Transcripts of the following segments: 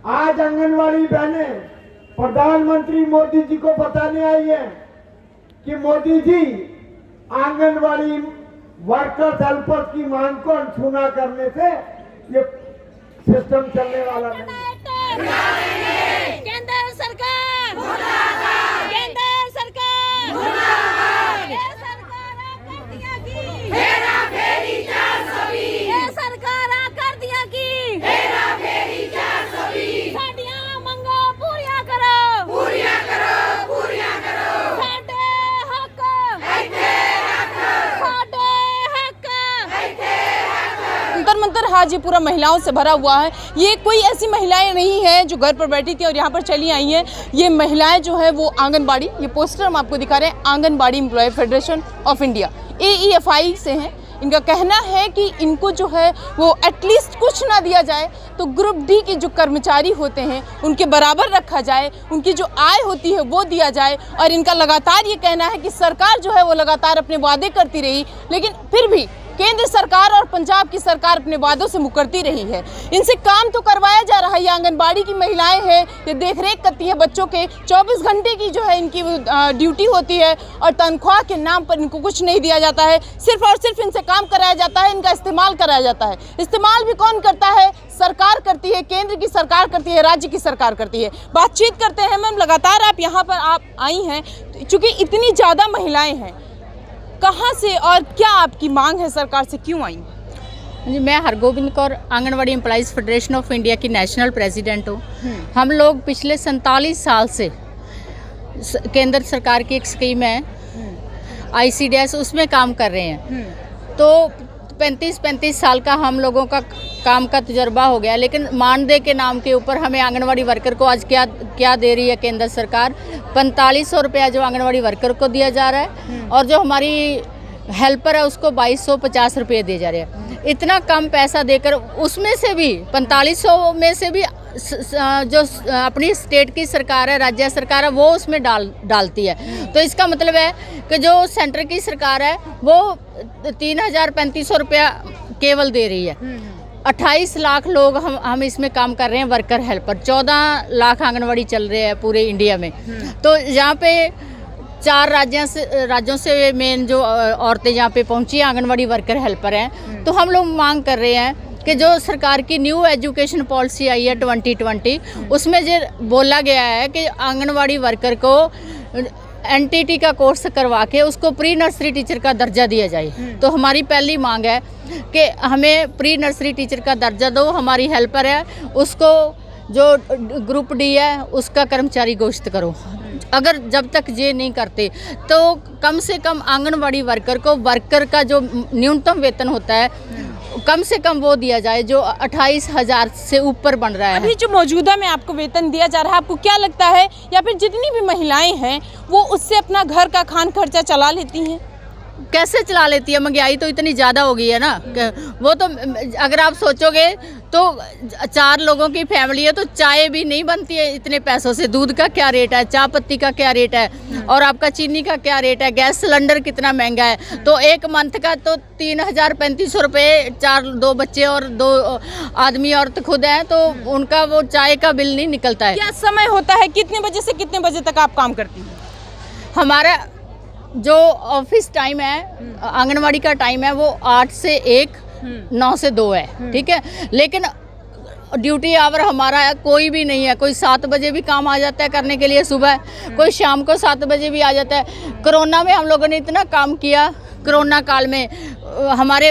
आज आंगनवाड़ी बहनें प्रधानमंत्री मोदी जी को बताने आई है कि मोदी जी आंगनवाड़ी वर्कर्स हेल्पर्स की मांग को अनसुना करने से ये सिस्टम चलने वाला नहीं। केंद्र सरकार केंद्र सरकार ये सरकार कर दिया की हेरा फेरी 420 ये सरकार कर दिया की हेरा फेरी 420 साडियां मंगा पूरियां करो साडे हक जंतर मंतर हाजीपुरा महिलाओं से भरा हुआ है। ये कोई ऐसी महिलाएं नहीं है जो घर पर बैठी थी और यहाँ पर चली आई हैं। ये महिलाएं जो है वो आंगनबाड़ी, ये पोस्टर हम आपको दिखा रहे हैं, Anganwadi employee federation of India AEFI से हैं। इनका कहना है कि इनको जो है वो एटलीस्ट कुछ ना दिया जाए तो ग्रुप डी के जो कर्मचारी होते हैं उनके बराबर रखा जाए, उनकी जो आय होती है वो दिया जाए। और इनका लगातार ये कहना है कि सरकार जो है वो लगातार अपने वादे करती रही, लेकिन फिर भी केंद्र सरकार और पंजाब की सरकार अपने वादों से मुकरती रही है। इनसे काम तो करवाया जा रहा है। ये आंगनबाड़ी की महिलाएं हैं, ये देखरेख करती हैं बच्चों के, 24 घंटे की जो है इनकी ड्यूटी होती है और तनख्वाह के नाम पर इनको कुछ नहीं दिया जाता है। सिर्फ और सिर्फ इनसे काम कराया जाता है, इनका इस्तेमाल कराया जाता है। इस्तेमाल भी कौन करता है? सरकार करती है, केंद्र की सरकार करती है, राज्य की सरकार करती है। बातचीत करते हैं मैम, लगातार आप यहाँ पर आप आई हैं, चूँकि इतनी ज़्यादा महिलाएँ हैं, कहाँ से और क्या आपकी मांग है सरकार से, क्यों आई? जी, मैं Hargobind Kaur anganwadi employees federation of India की नेशनल प्रेसिडेंट हूँ। हम लोग पिछले 47 साल से केंद्र सरकार की एक स्कीम है ICDS, उसमें काम कर रहे हैं। तो 35 साल का हम लोगों का काम का तजर्बा हो गया, लेकिन मानदेय के नाम के ऊपर हमें आंगनवाड़ी वर्कर को आज क्या दे रही है केंद्र सरकार? 4500 रुपया जो आंगनवाड़ी वर्कर को दिया जा रहा है और जो हमारी हेल्पर है उसको 2250 रुपये दिए जा रहे हैं। इतना कम पैसा देकर उसमें से भी 4500 में से भी जो अपनी स्टेट की सरकार है, राज्य सरकार है, वो उसमें डालती है। तो इसका मतलब है कि जो सेंटर की सरकार है वो 3500 रुपया केवल दे रही है। 28 लाख लोग हम इसमें काम कर रहे हैं, वर्कर हेल्पर। 14 लाख आंगनवाड़ी चल रहे हैं पूरे इंडिया में। तो यहाँ पे 4 राज्यों से मेन जो औरतें यहाँ पे पहुँची आंगनवाड़ी वर्कर हेल्पर हैं। तो हम लोग मांग कर रहे हैं कि जो सरकार की न्यू एजुकेशन पॉलिसी आई है 2020, उसमें जो बोला गया है कि आंगनवाड़ी वर्कर को NTT का कोर्स करवा के उसको प्री नर्सरी टीचर का दर्जा दिया जाए। तो हमारी पहली मांग है कि हमें प्री नर्सरी टीचर का दर्जा दो। हमारी हेल्पर है उसको जो ग्रुप D है उसका कर्मचारी घोषित करो। अगर जब तक ये नहीं करते तो कम से कम आंगनवाड़ी वर्कर को वर्कर का जो न्यूनतम वेतन होता है कम से कम वो दिया जाए जो 28,000 से ऊपर बन रहा है। अभी जो मौजूदा में आपको वेतन दिया जा रहा है, आपको क्या लगता है, या फिर जितनी भी महिलाएं हैं वो उससे अपना घर का खान खर्चा चला लेती हैं? कैसे चला लेती है? महंगाई तो इतनी ज़्यादा हो गई है ना। वो तो अगर आप सोचोगे तो 4 लोगों की फैमिली है तो चाय भी नहीं बनती है इतने पैसों से। दूध का क्या रेट है, चाय पत्ती का क्या रेट है, और आपका चीनी का क्या रेट है, गैस सिलेंडर कितना महंगा है। तो एक मंथ का तो 3500 रुपये, 2 बच्चे और 2 आदमी औरत खुद हैं, तो उनका वो चाय का बिल नहीं निकलता है। क्या समय होता है, कितने बजे से कितने बजे तक आप काम करती हैं? हमारा जो ऑफिस टाइम है, आंगनवाड़ी का टाइम है, वो 8 से 1, 9 से 2 है, ठीक है। लेकिन ड्यूटी आवर हमारा है कोई भी नहीं है। कोई 7 बजे भी काम आ जाता है करने के लिए सुबह, कोई शाम को 7 बजे भी आ जाता है। कोरोना में हम लोगों ने इतना काम किया, कोरोना काल में हमारे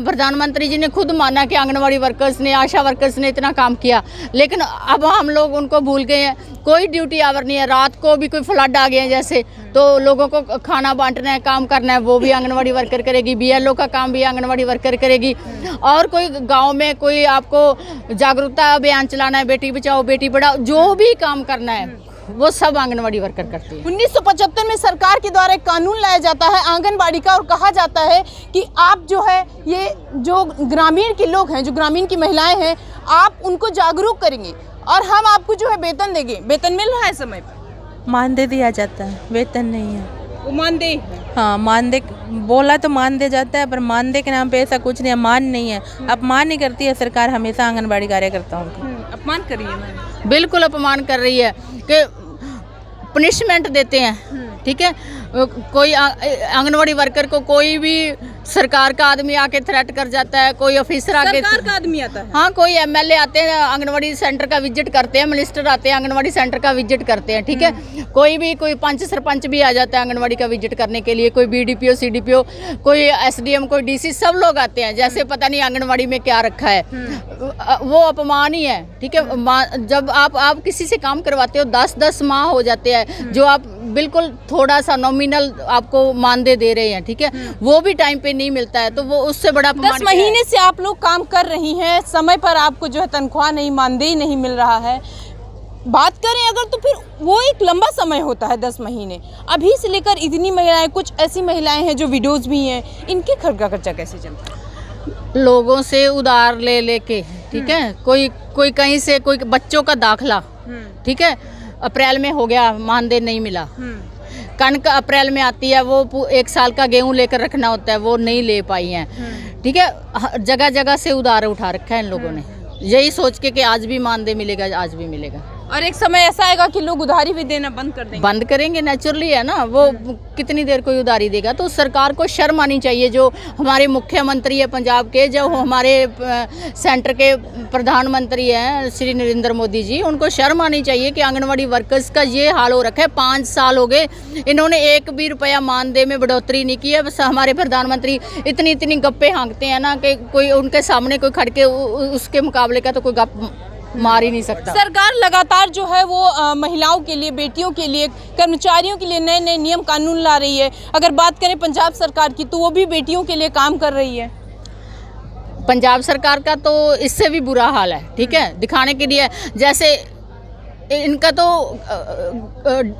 प्रधानमंत्री जी ने खुद माना कि आंगनवाड़ी वर्कर्स ने, आशा वर्कर्स ने इतना काम किया, लेकिन अब हम लोग उनको भूल गए हैं। कोई ड्यूटी आवर नहीं है। रात को भी कोई फ्लड आ गए हैं जैसे, तो लोगों को खाना बांटना है, काम करना है, वो भी आंगनवाड़ी वर्कर करेगी। BLO का काम भी आंगनवाड़ी वर्कर करेगी। और कोई गांव में कोई आपको जागरूकता अभियान चलाना है, बेटी बचाओ बेटी पढ़ाओ, जो भी काम करना है वो सब आंगनवाड़ी वर्कर करती है। 1975 में सरकार के द्वारा एक कानून लाया जाता है आंगनबाड़ी का, और कहा जाता है कि आप जो है ये जो ग्रामीण के लोग हैं, जो ग्रामीण की महिलाएं हैं, आप उनको जागरूक करेंगे और हम आपको जो है वेतन देंगे। वेतन मिल रहा है समय पर? मानदेय दिया जाता है, वेतन नहीं है। वो मानदेय? हाँ, मानदेय बोला तो मानदेय जाता है, पर मानदेय के नाम पे ऐसा कुछ नहीं है, मान नहीं है। अपमान नहीं करती है सरकार हमेशा आंगनबाड़ी कार्यकर्ताओं का। अपमान कर रही है। बिल्कुल अपमान कर रही है कि पनिशमेंट देते हैं, ठीक है। कोई आंगनवाड़ी वर्कर को कोई भी सरकार का आदमी आके थ्रेट कर जाता है, कोई ऑफिसर आके, सरकार का आदमी आता है? हाँ, कोई एमएलए आते हैं आंगनवाड़ी सेंटर का विजिट करते हैं, मिनिस्टर आते हैं आंगनवाड़ी सेंटर का विजिट करते हैं, ठीक है। कोई पंच सरपंच भी आ जाता है आंगनवाड़ी का विजिट करने के लिए, कोई बीडीपीओ सीडीपीओ, कोई एसडीएम, कोई डीसी, सब लोग आते हैं, जैसे पता नहीं आंगनवाड़ी में क्या रखा है। वो अपमान ही है, ठीक है। जब आप किसी से काम करवाते हो 10-10 माह हो जाते हैं, जो आप बिल्कुल थोड़ा सा नॉमिनल आपको मानदेय दे रहे हैं, ठीक है, वो भी टाइम पे नहीं मिलता है, तो वो उससे बड़ा 10 महीने से आप लोग काम कर रही हैं, समय पर आपको जो है तनख्वाह नहीं, मानदेय नहीं मिल रहा है। बात करें अगर तो फिर वो एक लंबा समय होता है 10 महीने। अभी से लेकर इतनी महिलाएं, कुछ ऐसी महिलाएं हैं जो विडोज भी हैं, इनके खर्चा खर्चा कैसे चलता है? लोगों से उधार ले लेके, ठीक है। कोई कहीं से कोई बच्चों का दाखला, ठीक है, अप्रैल में हो गया, मानदेय नहीं मिला। कणक अप्रैल में आती है, वो 1 साल का गेहूं लेकर रखना होता है, वो नहीं ले पाई हैं, ठीक है। जगह जगह से उधार उठा रखा है इन लोगों ने, यही सोच के कि आज भी मानदेय मिलेगा, आज भी मिलेगा। और एक समय ऐसा आएगा कि लोग उधारी भी देना बंद कर देंगे। बंद करेंगे, नेचुरली है ना, वो कितनी देर कोई उधारी देगा। तो सरकार को शर्म आनी चाहिए, जो हमारे मुख्यमंत्री है पंजाब के, जो हमारे सेंटर के प्रधानमंत्री हैं श्री नरेंद्र मोदी जी, उनको शर्म आनी चाहिए कि आंगनवाड़ी वर्कर्स का ये हाल हो रखा है। 5 साल हो गए, इन्होंने 1 भी रुपया मानदेय में बढ़ोतरी नहीं की है। बस हमारे प्रधानमंत्री इतनी गप्पे हाँकते हैं ना कि कोई उनके सामने कोई खड़ के उसके मुकाबले का तो कोई गप मार ही नहीं सकता। सरकार लगातार जो है वो महिलाओं के लिए, बेटियों के लिए, कर्मचारियों के लिए नए नए नियम कानून ला रही है। अगर बात करें पंजाब सरकार की, तो वो भी बेटियों के लिए काम कर रही है। पंजाब सरकार का तो इससे भी बुरा हाल है, ठीक है। दिखाने के लिए, जैसे इनका तो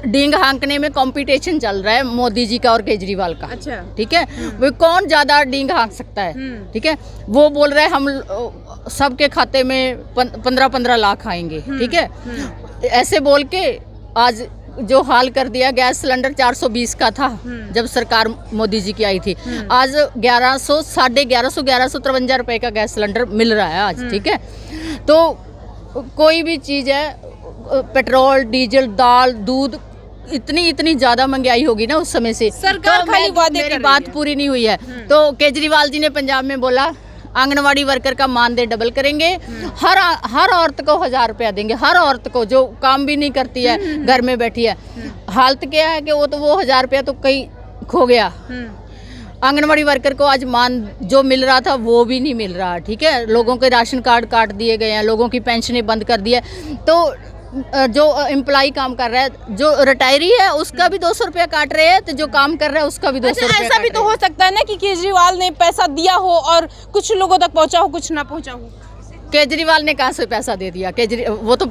डींग हाँकने में कंपटीशन चल रहा है मोदी जी का और केजरीवाल का, अच्छा, ठीक है। वो कौन ज्यादा डींग हाँक सकता है, ठीक है। वो बोल रहे हैं हम सबके खाते में 15-15 लाख आएंगे, ठीक है। ऐसे बोल के आज जो हाल कर दिया, गैस सिलेंडर 420 का था जब सरकार मोदी जी की आई थी, आज 1100, 1153 रुपए का गैस सिलेंडर मिल रहा है आज, ठीक है। तो कोई भी चीज़ है, पेट्रोल, डीजल, दाल, दूध, इतनी ज़्यादा महंगाई होगी ना उस समय से। सरकार तो खाली वादे कर मेरी रही बात है। पूरी नहीं हुई है। तो केजरीवाल जी ने पंजाब में बोला आंगनवाड़ी वर्कर का मानदेय डबल करेंगे, हर औरत को 1000 रुपया देंगे, हर औरत को जो काम भी नहीं करती है, घर में बैठी है। हालत क्या है कि वो 1000 रुपया तो कहीं खो गया। आंगनवाड़ी वर्कर को आज मान जो मिल रहा था वो भी नहीं मिल रहा, ठीक है। लोगों के राशन कार्ड काट दिए गए हैं, लोगों की पेंशनें बंद कर दी है। तो जो एम्प्लॉय काम कर रहा है, जो रिटायरी है, उसका भी 200 रुपया काट रहे हैं, तो जो काम कर रहा है उसका भी 200 रुपया। ऐसा भी तो हो सकता है ना कि केजरीवाल ने पैसा दिया हो और कुछ लोगों तक पहुंचा हो, कुछ ना पहुंचा हो। केजरीवाल ने कहाँ से पैसा दे दिया? वो तो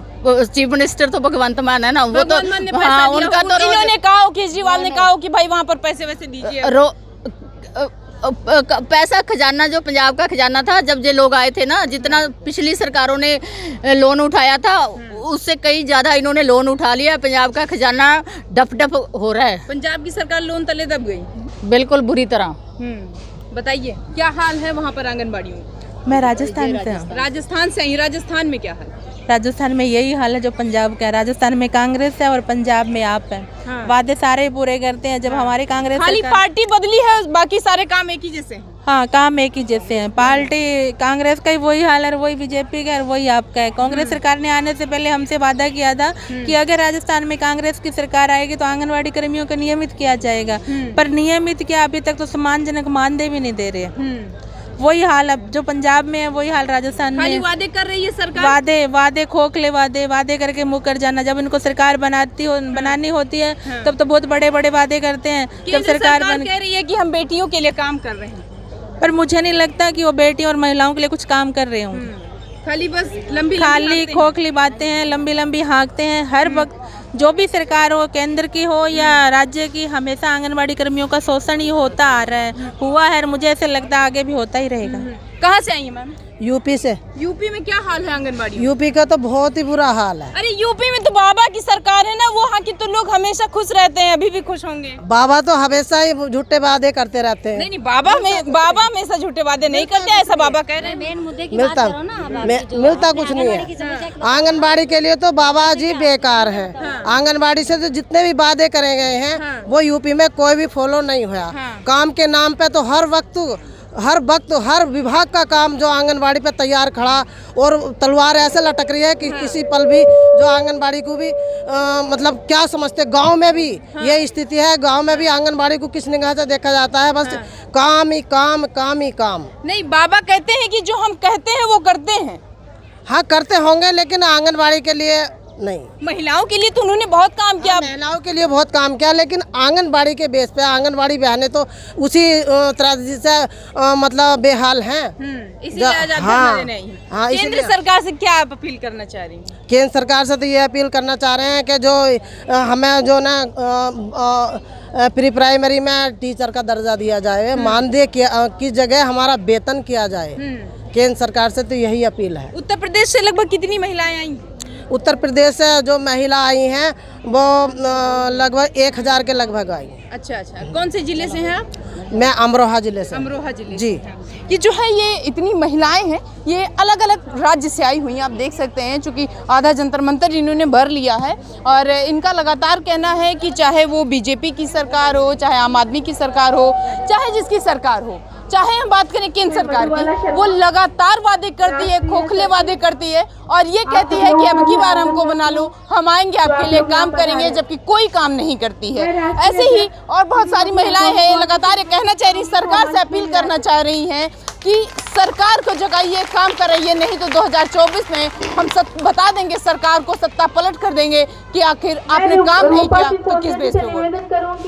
चीफ मिनिस्टर तो भगवंत मान है ना, वो तो हाँ, उनका तो इन्होंने कहा, केजरीवाल ने कहा कि भाई वहाँ पर पैसे वैसे दीजिए। पैसा खजाना, जो पंजाब का खजाना था, जब ये लोग आए थे ना, जितना पिछली सरकारों ने लोन उठाया था उससे कई ज्यादा इन्होंने लोन उठा लिया। पंजाब का खजाना डप हो रहा है। पंजाब की सरकार लोन तले दब गई, बिल्कुल बुरी तरह। बताइए क्या हाल है वहाँ पर आंगनबाड़ियों? मैं राजस्थान से हूँ। राजस्थान से ही? राजस्थान में क्या हाल? राजस्थान में यही हाल है जो पंजाब का है। राजस्थान में कांग्रेस है और पंजाब में आप है। हाँ। वादे सारे पूरे करते हैं। जब हमारी कांग्रेस खाली पार्टी बदली है, बाकी सारे काम एक ही जैसे हैं। हाँ, काम एक ही जैसे हैं। पार्टी कांग्रेस का ही वही हाल है, वही बीजेपी का है, वही आपका है। कांग्रेस सरकार ने आने से पहले हमसे वादा किया था कि अगर राजस्थान में कांग्रेस की सरकार आएगी तो आंगनवाड़ी कर्मियों को नियमित किया जाएगा, पर नियमित क्या, अभी तक तो सम्मानजनक मानदेय भी नहीं दे रहे। वही हाल अब जो पंजाब में है वही हाल राजस्थान में। खाली वादे कर रही है सरकार, वादे खोखले वादे करके मुकर जाना। जब इनको सरकार बनानी होती है तब तो बहुत बड़े बड़े वादे करते हैं। जब सरकार कह रही है कि हम बेटियों के लिए काम कर रहे हैं, पर मुझे नहीं लगता कि वो बेटियों और महिलाओं के लिए कुछ काम कर रहे हों। खाली बस खाली खोखली बातें हैं, लंबी हाँकते हैं। हर वक्त जो भी सरकार हो, केंद्र की हो या राज्य की, हमेशा आंगनवाड़ी कर्मियों का शोषण ही होता आ रहा है, हुआ है, मुझे ऐसे लगता है आगे भी होता ही रहेगा। कहाँ से आई हैं मैम? यूपी से। यूपी में क्या हाल है आंगनबाड़ी? यूपी का तो बहुत ही बुरा हाल है। अरे यूपी में तो बाबा की सरकार है ना, वहाँ की तो लोग हमेशा खुश रहते हैं, अभी भी खुश होंगे। बाबा तो हमेशा ही झूठे वादे करते रहते हैं। नहीं बाबा हमेशा झूठे वादे नहीं करते, ऐसा बाबा कह रहे हैं। मिलता कुछ नहीं है। आंगनबाड़ी के लिए तो बाबा जी बेकार है। आंगनबाड़ी से जो जितने भी वादे करे गए हैं वो यूपी में कोई भी फॉलो नहीं हुआ। काम के नाम पे तो हर वक्त हर विभाग का काम जो आंगनबाड़ी पे तैयार खड़ा, और तलवार ऐसे लटक रही है कि किसी पल भी जो आंगनबाड़ी को भी मतलब क्या समझते, गांव में भी ये स्थिति है। गांव में भी आंगनबाड़ी को किस निगाह से देखा जाता है, बस काम ही काम, काम ही काम। नहीं, बाबा कहते हैं कि जो हम कहते हैं वो करते हैं। हाँ करते होंगे, लेकिन आंगनबाड़ी के लिए नहीं। महिलाओं के लिए तो उन्होंने बहुत काम किया। महिलाओं के लिए बहुत काम किया, लेकिन आंगनबाड़ी के बेस पे आंगनबाड़ी बहनें तो उसी तरह से मतलब बेहाल हैं। इसीलिए आज आप धरना देने आई हैं। हाँ, केंद्र सरकार से क्या आप अपील करना चाह रही हैं? केंद्र सरकार से तो ये अपील करना चाह रहे हैं कि जो हमें जो ना प्री प्राइमरी में टीचर का दर्जा दिया जाए, मानदेय की जगह हमारा वेतन किया जाए। केंद्र सरकार से तो यही अपील है। उत्तर प्रदेश से लगभग कितनी महिलाएं आई? उत्तर प्रदेश से जो महिला आई हैं वो लगभग 1000 के लगभग आई। अच्छा, कौन से जिले से हैं आप? मैं अमरोहा जिले से। अमरोहा जिले जी। ये जो है ये इतनी महिलाएं हैं, ये अलग अलग राज्य से आई हुई हैं। आप देख सकते हैं, चूँकि आधा जंतर मंतर इन्होंने भर लिया है, और इनका लगातार कहना है कि चाहे वो बीजेपी की सरकार हो, चाहे आम आदमी की सरकार हो, चाहे जिसकी सरकार हो, चाहे हम बात करें केंद्र सरकार की, वो लगातार वादे करती है, खोखले वादे करती है, और ये कहती है कि अब की बार हमको बना लो, हम आएंगे आपके लिए, काम करेंगे, जबकि कोई काम नहीं करती है। ऐसे ही और बहुत सारी महिलाएं हैं, लगातार ये कहना चाह रही, सरकार से अपील करना चाह रही हैं कि सरकार को जगाइए, काम कराइए, नहीं तो 2024 में हम बता देंगे सरकार को, सत्ता पलट कर देंगे कि आखिर आपने काम नहीं किया तो किस बेस पे वोट।